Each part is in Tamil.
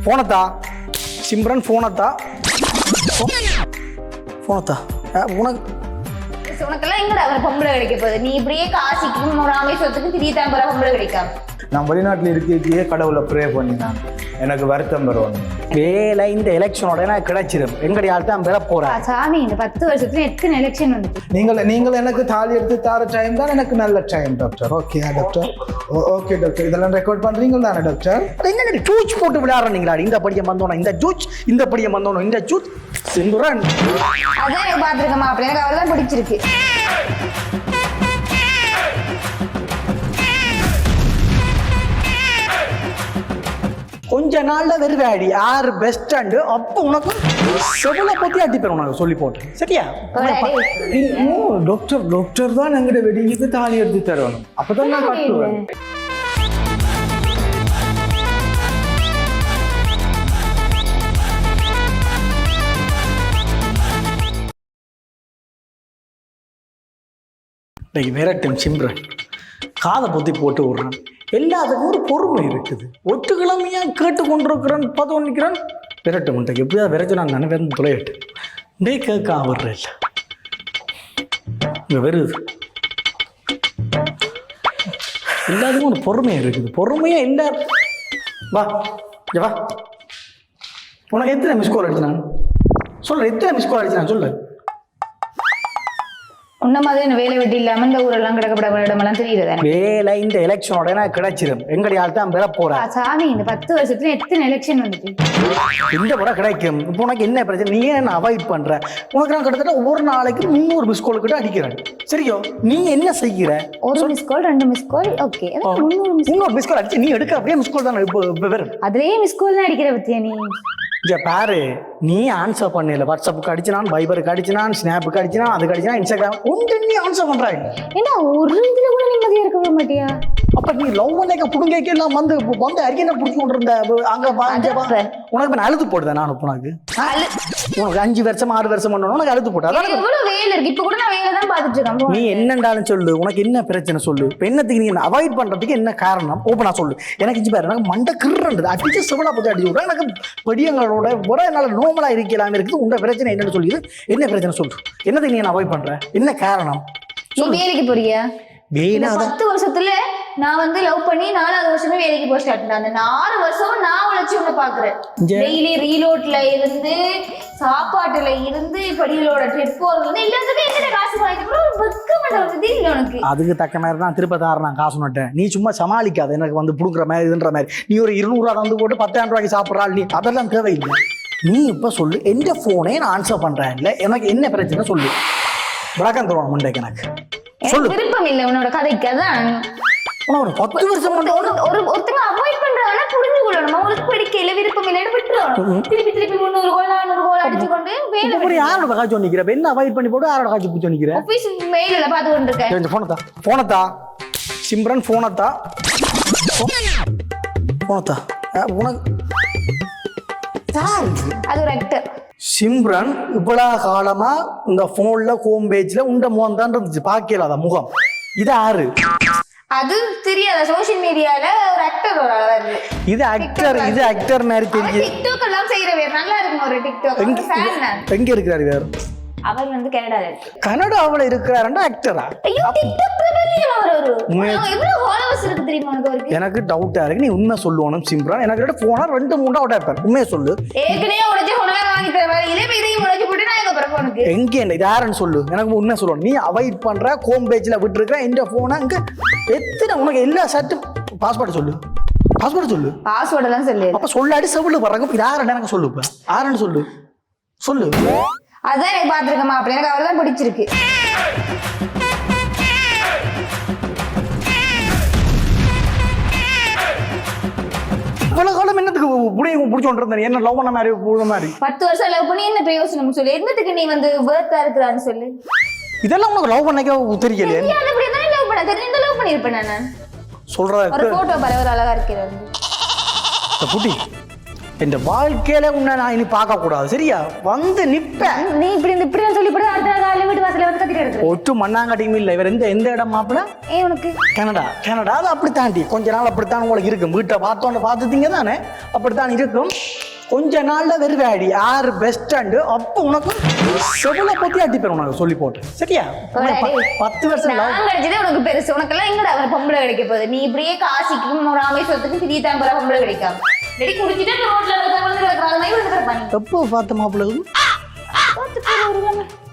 ஃபோனத்தா சிம்ரன் ஃபோனத்தா ஃபோனத்தா உனக்கு உனக்கெல்லாம் எங்கடா அவர் பொம்பளை கிடைக்க போகுது? நீ இப்படியே காசிக்கும் ராமேஸ்வரத்துக்கு திடீர்னு போற பொம்பளை கிடைக்காம. நான் வெளிநாட்டில் இருக்கிறதே கடவுளை ப்ரே பண்ணினேன். எனக்கு வருத்தம் பெறுவாங்க. வேலை இந்த எலெக்ஷனோட எனக்கு கிடைச்சிடும். எங்கடி ஆள் தான் பெற போறா சாமி, இந்த 10 வருஷத்துல எத்தனை எலெக்ஷன் வந்துச்சு? நீங்கள் எனக்கு தாலி எடுத்து தார டைம் தான் எனக்கு நல்ல time doctor. Okay doctor, okay doctor. இதெல்லாம் ரெக்கார்ட் பண்றீங்க தானே டாக்டர்? என்ன ஜூச் போட்டு விளையாடுறீங்களா? இந்த படியம் வந்தோம், இந்த ஜூச், இந்த படியம் வந்தோம், இந்த ஜூச். சிந்துரன் அதான் எனக்கு பாத்துருக்கமா, அப்படி எனக்கு அவர்தான் பிடிச்சிருக்கு. கொஞ்ச நாள்ல வருவாடி யாரு பெஸ்ட் அப்போ உனக்கு செவலை பத்தி அடிப்பேன் உனக்கு சொல்லி போட்டு சரியா? டாக்டர் டாக்டர் தான் எங்கிட்ட வெடிங்கிறது தாலி எடுத்து தரணும். அப்பதான் நான் கட்டுவேன். விரட்டும் சிம்ரன் காதை பொத்தி போட்டு விடுறான். எல்லாத்துக்கும் ஒரு பொறுமை இருக்குது. ஒட்டு கிழமையா கேட்டு கொண்டிருக்கிறேன், பார்த்து நிற்கிறேன். விரட்டு முட்டைக்கு எப்படியாவது விரைச்சு நான் நினைவேன் துளையிட்டு டே கேட்க ஆவற இல்லை. இங்கே வருது. எல்லாத்துக்கும் ஒரு பொறுமை இருக்குது. பொறுமையா இல்லை. வா இங்க வா. உனக்கு எத்தனை மிஸ் கால் அடிச்சு நான் சொல்கிறேன்? எத்தனை மிஸ் கால் அடிச்சு நான் சொல்லு. உன்ன மாதிரி வேலை வெட்டி இல்லாம இந்த ஊரெல்லாம் கிடக்கப்பட இடமெல்லாம் தெரியுது. வேலை இந்த எலெக்ஷனோட எனக்கு கிடைச்சிடும். எங்கடி ஆள் தான் பெற போறா சாமி, இந்த 10 வருஷத்துல எத்தனை எலெக்ஷன் வந்துச்சு? இந்த முறை கிடைக்கும். இப்போ உனக்கு என்ன பிரச்சனை? நீ ஏன் அவாய்ட் பண்ற? உனக்கு நான் கிட்டத்தட்ட ஒரு நாளைக்கு 300 மிஸ் கால் கிட்ட அடிக்கிறேன். சரியோ? நீ என்ன செய்கிற? ஒரு miss call, 2 miss call. Okay, 300 miss call அடிச்சு நீ எடுக்க அப்படியே மிஸ் கால் தானே இப்போ வரும். அதுலயே மிஸ் கால் தான் அடிக்கிற பத்தியா நீ? இங்க பாரு, நீ ஆன்சர் பண்ணல. வாட்ஸ்அப்புக்கு அடிச்சினான், வைபருக்கு அடிச்சினான், ஸ்னாப்புக்கு அடிச்சினான், அதுக்கு அடிச்சினா, இன்ஸ்டாகிராம் ஒன்று நீ ஆன்சர் பண்றாங்க. ஏன்னா ஒரு இதுல கூட நிம்மதியா இருக்க மாட்டியா? அப்ப நீ லவ் பண்ணேக்க புடுங்கேக்க எல்லாம் வந்து அரிக்கனை பிடிச்சி கொண்டு இருந்த அங்க உனக்கு நான் அழுது போடுதேன். நான் உனக்கு 5 வருஷம் 6 வருஷம் பண்ணணும். உனக்கு அழுது போட்டா எவ்வளவு வேலை இருக்கு. இப்ப கூட நான் வேலை தான் பாத்துட்டு இருக்கேன். நீ என்னண்டாலும் சொல்லு. உனக்கு என்ன பிரச்சனை சொல்லு. இப்ப என்னத்துக்கு நீ அவாய்ட் பண்றதுக்கு என்ன காரணம்? ஓப்பனா சொல்லு. எனக்கு இஞ்சி பாரு, எனக்கு மண்டை கிருன்றது அடிச்சு சிவலா பத்தி அடிச்சு விடுறேன். எனக்கு படியங்களோட ஒரு என்னால நோமலா இருக்கலாம் இருக்குது. உங்க பிரச்சனை என்னன்னு சொல்லி என்ன பிரச்சனை சொல்லு. என்னத்துக்கு நீ அவாய்ட் பண்ற? என்ன காரணம்? நீ வேலைக்கு போறியா? 10 வருஷத்துல நான் வந்து லவ் பண்ணி 4வது வருஷமே வேலைக்கு போய் ஸ்டார்ட் பண்ணேன். அந்த 4 வருஷம் நான் உழைச்சி உன்னை பாக்குறேன். டெய்லி ரீலோட்ல இருந்து, சாப்பாட்டுல இருந்து, படிகளோட ட்ரிப் போறது எல்லாத்துக்கும் எங்கிட்ட காசு வாங்கிட்டு ஒரு வெக்க மாட்டேன் இல்லை உனக்கு. அதுக்கு தக்க மாதிரி தான் திருப்பத்தாறு நான் காசு நட்டேன். நீ சும்மா சமாளிக்காத. எனக்கு வந்து புடுங்குற மாதிரி இதுன்ற மாதிரி. நீ ஒரு 200 வந்து போட்டு 10,000 ரூபாய்க்கு சாப்பிட்றாள். நீ அதெல்லாம் தேவையில்லை. நீ இப்ப சொல்லு. எந்த போனே நான் ஆன்சர் பண்றேன். இல்லை எனக்கு என்ன பிரச்சனை சொல்லு. விளக்கம் தருவான் முண்டைக்கு. எனக்கு சொல்லு. விருப்பம் இல்லை உன்னோட கதைக்கு. அதான் ஒரு 10 வருஷம் ஒருத்தங்க அவாய்ட் பண்றாங்கன்னா புரிஞ்சு கொள்ளணும். உங்களுக்கு பிடிக்கல, விருப்பம் இல்லைன்னு விட்டுறணும். திருப்பி 300 கோல் 400 கோல் அடிச்சுக்கொண்டு வேலை. யாரோட காய்ச்சி நிக்கிற? என்ன அவாய்ட் பண்ணி போட்டு யாரோட காய்ச்சி பூச்சி நிக்கிற? ஆபீஸ் மெயில்ல பாத்து கொண்டு இருக்கேன். போனத்தா சிம்ரன் போனத்தா உனக்கு அது ஒரு ஆக்டர். சிம்ரன் இவ்வளவு காலமா இந்த போன்ல ஹோம் பேஜ்ல உண்ட முகம் தான் இருந்துச்சு. பாக்கலாத முகம். இது யாரு? அது தெரியாத சோஷியல் மீடியால ஒரு ஆக்டர் வராரு. இது ஆக்டர் மாதிரி தெரியுது. டிக்டாக் எல்லாம் செய்யறவே நல்லா இருக்கும். ஒரு டிக்டாக் எங்க இருக்கிறாரு வேற? அவர் வந்து கனடாவுல இருக்கிறாருன்னா ஆக்டரா? ஐயோ, டிக்டாக் பிரபல்யம் அவர். எவ்வளவு ஃபாலோவர்ஸ் இருக்கு தெரியுமா உனக்கு? எனக்கு டவுட்டா இருக்கு. நீ உண்மை சொல்லணும் சிம்ரன். எனக்கு போனா 2-3 அவுட் ஆயிப்பேன். உண்மையை சொல்லு. ஏற்கனவே உடைச்சு ஹோனர் வாங்கி தரேன். இதே இதையும் உடைச்சு போட்டு நான் எங்க போறேன் உனக்கு? எங்க என்ன இது யாருன்னு சொல்லு. எனக்கு உண்மை சொல்லணும். நீ அவாய்ட் பண்ற ஹோம் பேஜ்ல விட்டு இருக்கிற இந்த போனை அங்க எத்தனை உனக்கு எல்லா சட்டும் பாஸ்வேர்டு சொல்லு. பாஸ்வேர்ட் எல்லாம் சொல்லு. அப்ப சொல்லாடி செவிலு வர்றாங்க. இது யாருன்னு எனக்கு சொல்லு. யாருன்னு சொல்லு. அதான் எனக்கு பாத்துருக்கமா. அப்படி எனக்கு அவர் தான் பிடிச்சிருக்கு. இவ்வளவு காலம் என்னத்துக்கு பிடிச்சோன்னு இருந்தேன்? என்ன லவ் பண்ண மாதிரி புழுத மாதிரி 10 வருஷம் லவ் பண்ணி என்ன பிரயோசனம் சொல்லு. என்னத்துக்கு நீ வந்து வேர்த்தா இருக்கிறான்னு சொல்லு. இதெல்லாம் உனக்கு லவ் பண்ணக்க தெரியலையே? லவ் பண்ண தெரிஞ்ச லவ் பண்ணிருப்பேன் நான். சொல்றேன். ஒரு போட்டோ பாரு, ஒரு அழகா இருக்கிறது. புட்டி இந்த வாழ்க்கையில உன்னை நான் இனி பார்க்க கூடாது. சரியா? வந்து நிப்பேன். நீ இப்படி சொல்லி அடுத்த நாள் வீட்டு வாசல்ல வந்து கத்திட்டு இருக்கு. ஒட்டு மண்ணாங்கட்டியும் இல்லை. இவர் எந்த இடம் மாப்பிள்ள? உனக்கு கனடா. அது அப்படி தாண்டி கொஞ்ச நாள் அப்படித்தான் உங்களுக்கு இருக்கும். வீட்டை பார்த்துட்டீங்க தானே? அப்படித்தான் இருக்கும். கொஞ்ச நாள்ல வருவாடி யாரு பெஸ்ட் அப்போ உனக்கு செவல பத்தி அடிப்பேன் உனக்கு சொல்லி போட்டு சரியா 10 வருஷம் நான் கிடைச்சதே உனக்கு பெருசு. உனக்கெல்லாம் எங்கடா ஒரு பொம்பளை கிடைக்க போகுது? நீ இப்படியே காசிக்கும் ராமேஸ்வரத்துக்கு திடீர் தாம்பரம் பொம்பளை கிடைக்காம ரெடி குடிச்சிட்டு ரோட்ல வந்து கிடக்குற அது மாதிரி வந்து கிடப்பாங்க. எப்போ பார்த்த மாப்பிள்ளை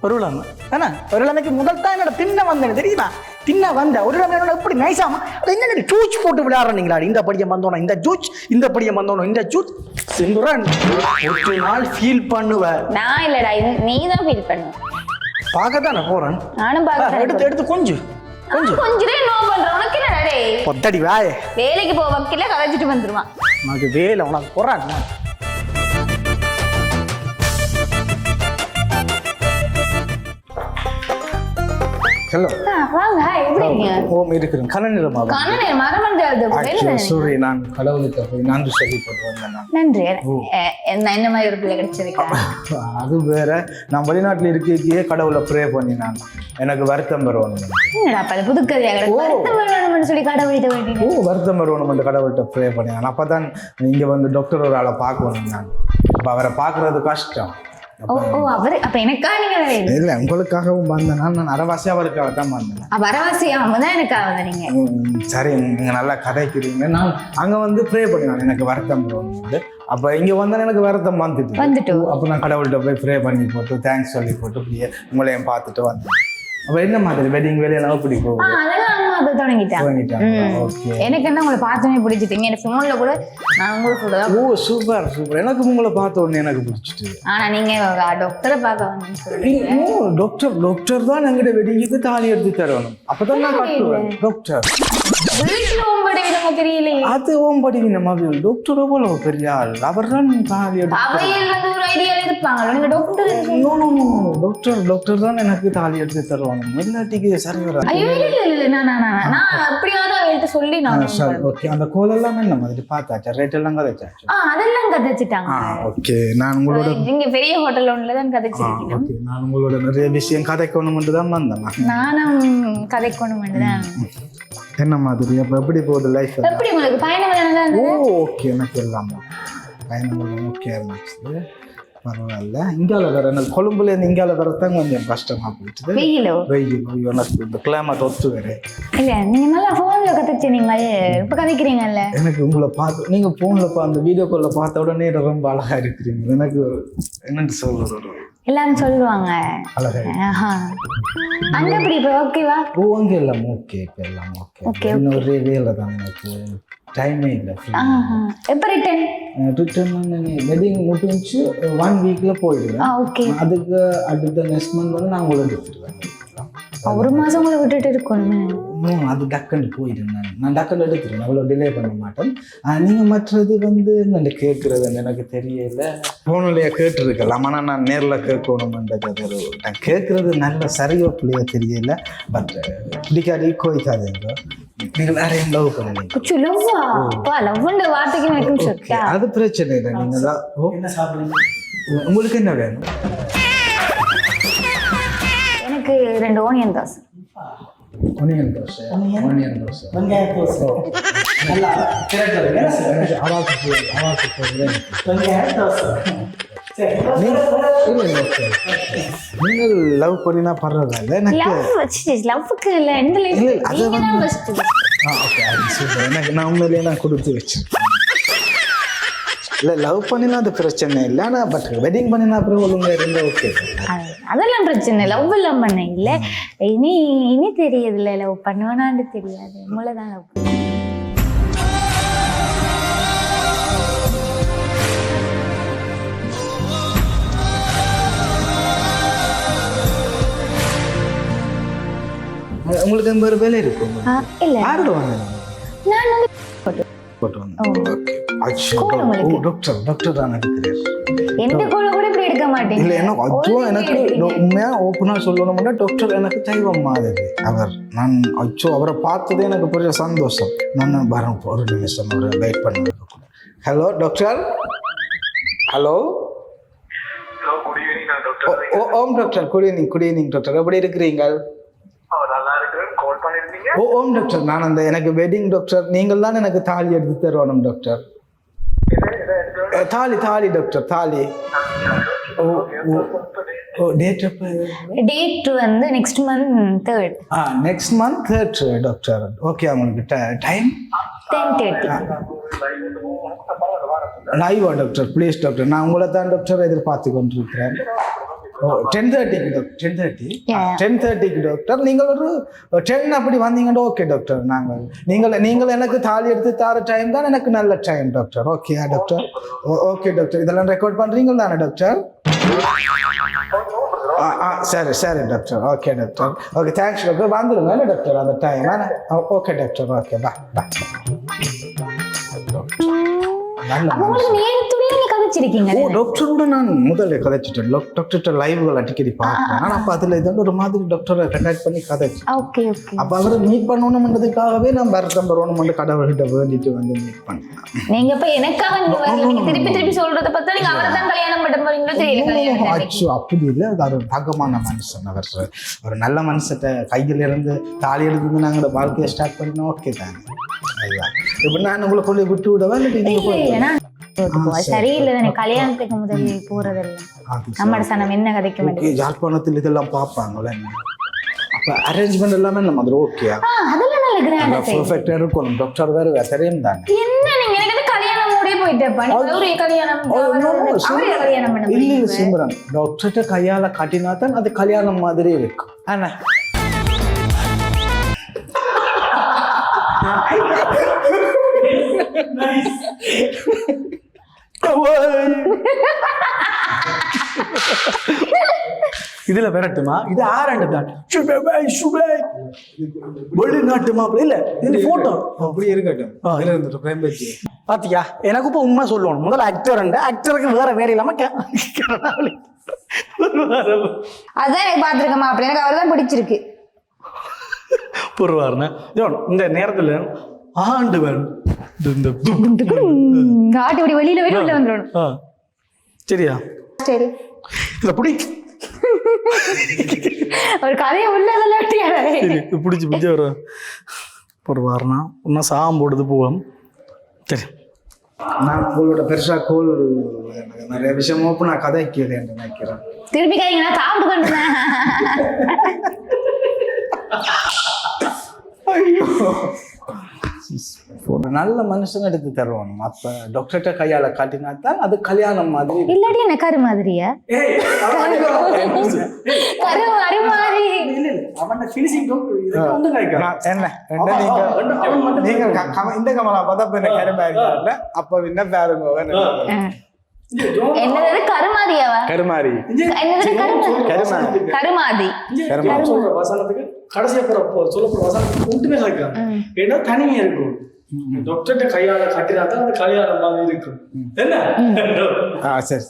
ஒருவிழாம ஏன்னா ஒருவிழாமைக்கு முதல் தான் என்னோட தின்ன வந்தேன் தெரியுமா? தின்ன வந்த ஒரு என்னோட எப்படி நைசாமா அது என்ன ஜூச் போட்டு விளையாடுறீங்களா? இந்த படியை வந்தோம் இந்த ஜூச், இந்த படியை வந்தோம் இந்த ஜூச் ஒரு நாள் ஃபீல் பண்ணுவ. நான் இல்லடா, நீ தான் ஃபீல் பண்ணு. பார்க்கத்தானே போறேன். நானும் பார்க்க எடுத்து கொஞ்சம் கொஞ்சம் நோ பண்றேன். உனக்கு என்னடா டேய் பொத்தடி வாயே. வேலைக்கு போ வக்கீல கதைச்சிட்டு வந்துருவான். உனக்கு வேலை உனக்கு போறான். ஹலோ வாங்க, எப்படி இருக்கீங்க? ஓம் இருக்கிறேன். கனநிலமா கண்ணனே மரமஞ்சாது சூரி நான் கடவுளுக்கு போய் நன்றி சொல்லி போட்டு வந்தேன். நன்றி. என்ன மாதிரி ஒரு பிள்ளை கிடைச்சிருக்கா? அது வேற. நான் வெளிநாட்டுல இருக்கே கடவுளை ப்ரே பண்ணி நான் எனக்கு வருத்தம் வரணும். என்னடா பல புதுக்கதையா வருத்தம் வரணும்னு சொல்லி கடவுள்கிட்ட வேண்டிங்க? வருத்தம் வரணும் கடவுள்கிட்ட ப்ரே பண்ணி நான் அப்பதான் இங்க வந்து டாக்டர் ஒரு ஆளை பார்க்கணும். நான் அப்ப அவரை பார்க்கறது கஷ்டம். அவரு அப்ப எனக்கா நீங்க இல்ல உங்களுக்காகவும் வந்தேன். நான் அரைவாசி அவருக்காக தான் வந்தேன். அரைவாசியா அவங்கதான் எனக்காக வந்தீங்க. சரி, நீங்க நல்லா கதைக்கிறீங்க. நான் அங்க வந்து ப்ரே பண்ணினேன் எனக்கு வருத்தம் வரணும். அப்ப இங்க வந்தா எனக்கு வருத்தம் வந்துட்டு அப்ப நான் கடவுள்கிட்ட போய் ப்ரே பண்ணி போட்டு தேங்க்ஸ் சொல்லி போட்டு அப்படியே உங்களையும் பார்த்துட்டு வந்தேன். அப்ப என்ன மாதிரி வெட்டிங் வேலையெல்லாம் எப்படி போகுது? எனக்கு என்ன உங்களை பார்த்தோன்னே பிடிச்சிட்டீங்க. என் போன்ல கூட நான் உங்களுக்கு சொல்றேன். ஓ சூப்பர் சூப்பர். எனக்கு உங்களை பார்த்த உடனே எனக்கு பிடிச்சிட்டு. ஆனா நீங்க டாக்டரை பார்க்க வந்து சொல்றீங்க. டாக்டர் தான் எங்கிட்ட வெட்டிங்க்கு தாலி எடுத்து தரணும். அப்பதான் நான் கட்டுவேன். டாக்டர் தெரியல. அது ஓம்படி நம்ம டாக்டர் போல பெரிய ஆள். அவர் தான் தாலி எடுத்து டாக்டர் தான் எனக்கு தாலி எடுத்து தருவாங்க. இல்லாட்டிக்கு சரி வராது. சொல்லி அந்த கோலெல்லாம் என்ன மாதிரி பார்த்தாச்சா? ரேட் எல்லாம் கதைச்சாச்சு? அதெல்லாம் கதைச்சிட்டாங்க. ஓகே, நான் உங்களோட இங்க பெரிய ஹோட்டல் ஒன்றுல தான் கதைச்சிருக்கேன். நான் உங்களோட நிறைய விஷயம் கதைக்கணும் தான் வந்தேன். நானும் கதைக்கணும் தான். என்ன மாதிரி? அப்ப எப்படி போகுது லைஃப்? எப்படி உங்களுக்கு பயணம்? ஓகே, எனக்கு எல்லாமே பயணம் ஓகே இருந்துச்சு. பரவாயில்ல. இங்கால வர எனக்கு கொழும்புல இருந்து இங்கால வரத்தான் கொஞ்சம் கஷ்டமா போயிடுச்சு. வெயில் இந்த கிளைமேட் ஒத்து வேற இல்ல. நீங்க நல்லா போன்ல கத்துச்சீங்க, இப்ப கதைக்கிறீங்கல்ல. எனக்கு உங்களை பார்த்து நீங்க போன்ல அந்த வீடியோ கால்ல பார்த்த உடனே ரொம்ப அழகா இருக்கிறீங்க. எனக்கு என்னன்னு சொல்றது எல்லாரும் சொல்லுவாங்க அழகா. அங்க எப்படி இப்ப ஓகேவா? அங்க எல்லாம் ஓகே, இப்ப எல்லாம் ஓகே. இன்னொரு வேலை தான் எனக்கு டைமே இல்லை. எப்போ ரிட்டர்ன் வெட்டிங் முடிஞ்சு 1 வீக்ல போயிடுவேன். அதுக்கு அடுத்த நெக்ஸ்ட் மந்த் வந்து நான் உங்களை எடுத்துடுவேன். ஒரு மாசம் உங்களை விட்டுட்டு இருக்கணும். அது டக்குன்னு போயிடுவேன். நான் டக்குன்னு எடுத்துருவேன். அவ்வளோ டிலே பண்ண மாட்டேன். நீங்க மற்றது வந்து என்ன கேட்கறது எனக்கு தெரியல. போனிலேயே கேட்டுருக்கலாம். ஆனால் நான் நேரில் கேட்கணும்ன்றது நான் கேட்கறது நல்ல சரியோ பிள்ளையோ தெரியல. பட் பிடிக்காது கோய்க்காதுங்க. நீங்கள் யாரையும் லவ் பண்ணுவீங்க? அது பிரச்சனை இல்லை. நீங்க தான் உங்களுக்கு என்ன வேணும்? எனக்கு 2 onion dosa. Onion dosa, onion dosa, வெங்காய தோசை. நல்லா நீங்கள் லவ் பண்ணினா பரவாயில்ல. எனக்கு லவ்வுக்கு இல்லை, எந்த எனக்கு நான் உண்மையிலேயே நான் கொடுத்து வச்சிருக்கேன். இல்லை லவ் பண்ணினா அது பிரச்சனை இல்லை. ஆனால் பட் வெட்டிங் பண்ணினா அப்புறம் ஒழுங்கா இருந்தா ஓகே. அதெல்லாம் பிரச்சனை. லவ் எல்லாம் பண்ண இல்லை. இனி தெரியுதுல்ல லவ் பண்ணுவேனான்னு தெரியாது. உங்களதான் லவ் பண்ண. உங்களுக்கு அந்த ஒரு வேலை இருக்கும்? இல்லை யாரோட வாங்க? நான் வந்து போட்டு வந்தேன். டாக்டர் தான் எடுக்கிறேன். எந்த கோல கூட இப்படி எடுக்க மாட்டேன். இல்லை எனக்கு அதுவும் எனக்கு உண்மையா ஓப்பனாக சொல்லணும்னா டாக்டர் எனக்கு தெய்வம் மாதிரி அவர். நான் அச்சோ அவரை பார்த்ததே எனக்கு பெரிய சந்தோஷம். நான் வரேன் ஒரு நிமிஷம் ஒரு வெயிட் பண்ண. Hello doctor. ஹலோ. ஓம் டாக்டர். Good evening doctor. எப்படி இருக்கிறீங்க? ஓம் டாக்டர். நான் அந்த எனக்கு வெட்டிங் டாக்டர். நீங்கள் தான் எனக்கு தாலி எடுத்து தருவணும் டாக்டர். தாலி டாக்டர் தாலி. ஓ டேட் எப்போ? டேட் வந்து next month 3rd. Next month 3rd doctor. Okay உங்களுக்கு டைம் 10:30. லைவா டாக்டர் ப்ளீஸ் டாக்டர், நான் உங்களை தான் டாக்டர் எதிர்பார்த்து கொண்டிருக்கிறேன். 10:30க்கு டாக்டர். 10:30க்கு டாக்டர். நீங்கள் ஒரு 10 அப்படி வந்தீங்கன்னா ஓகே டாக்டர். நீங்கள் எனக்கு தாலி எடுத்து தர டைம் தான் எனக்கு நல்ல time doctor. Okay doctor. Okay doctor, இதெல்லாம் ரெக்கார்ட் பண்ணுறீங்க தானே டாக்டர்? சரி doctor. Okay doctor. Okay thanks doctor. வந்துடுங்க டாக்டர் அந்த டைம். Okay doctor. ஓகே பா. டாக்டரோட நான் முதல்ல கதைச்சிட்டேன். டாக்டர்கிட்ட லைவ்கள் அடிக்கடி பார்க்கிறேன். ஆனால் அப்போ அதில் இது ஒரு மாதிரி டாக்டரை கண்டக்ட் பண்ணி கதைச்சு. அப்போ அவரை மீட் பண்ணணும்ன்றதுக்காகவே நான் வருத்தம் வரணும்னு கடவுள்கிட்ட வேண்டிட்டு வந்து மீட் பண்ணேன். நீங்க இப்ப எனக்காக நீங்க திருப்பி சொல்றத பார்த்தா நீங்க அவரை தான் கல்யாணம் பண்ண போறீங்களோ தெரியல. அச்சோ அப்படி இல்லை, அது ஒரு தகமான மனுஷன். அவர் ஒரு நல்ல மனுஷத்தை கையில் இருந்து தாலி எடுத்து நாங்கள் வாழ்க்கையை ஸ்டார்ட் பண்ணோம். ஓகே தாங்க. இப்போ நான் உங்களை கொண்டு விட்டு விடவா இல்லை? சரியில்லை தானே கல்யாணத்துக்கு முதல் போறதில்ல. நம்ம சனம் என்ன கதைக்க மாட்டேங்குது. யாழ்ப்பாணத்தில் இதெல்லாம் பார்ப்பாங்களே. அப்போ அரேஞ்ச்மெண்ட் எல்லாமே நம்ம அதில் ஓகே, அதெல்லாம் நல்ல கிராண்டா பெர்ஃபெக்டாக இருக்கணும். டாக்டர் வேறு தெரியும் தானே. என்ன நீங்க எனக்கு கல்யாணம் மூடே போயிட்டேப்பா. ஒரு கல்யாணம் பண்ண இல்லை சிம்ரன், டாக்டர்கிட்ட கையால் காட்டினா தான் அது கல்யாணம் மாதிரி இருக்கும். ஆனா இதுல விரட்டுமா? இது ஆரண்டு தான். வெளிநாட்டு மாப்பிள்ள இல்ல, இது போட்டோ அப்படி இருக்கட்டும். பாத்தியா, எனக்கு இப்ப உண்மை சொல்லணும். முதல்ல ஆக்டருக்கு வேற இல்லாம அதான் எனக்கு பாத்துருக்க மாப்பிள்ள. எனக்கு அவர் தான் பிடிச்சிருக்கு. பொருவாருன்னா இந்த நேரத்துல ஆண்டவன் காட்டு இப்படி வெளியில வந்துடணும். சரியா? சரி இல்ல புடி ஒரு கதையை உள்ள பிடிச்சி ஒரு வாரம்னா இன்னும் சாகம் போடுது போவோம். சரி, நான் உங்களோட பெருசா கோல் நிறைய விஷயம் ஓப்பன் நான் கதைக்கு நினைக்கிறேன். திருப்பி கைங்க சாப்பிட்டு கொண்டுறேன். ஒரு நல்ல மனுஷன் எடுத்து தருவாங்க. அப்ப டாக்டர்கிட்ட கையால காட்டினா தான் அது கல்யாணம் மாதிரி. இல்லாட்டி என்ன கரு மாதிரியா? இந்த கமலா பார்த்தா கருமாரி. அப்ப என்ன பாருங்க என்னது கருமாதியாவா? கருமாரி கருமாதி வசனத்துக்கு கடைசியா சொல்லப்படுற வசனத்துக்கு ஒன்றுமே கேட்கலாம். ஏன்னா தனிமையா இருக்கும். டாக்டர்கிட்ட கையால கட்டினா தான் அது கல்யாணம் மாதிரி இருக்கும். என்ன? சரி.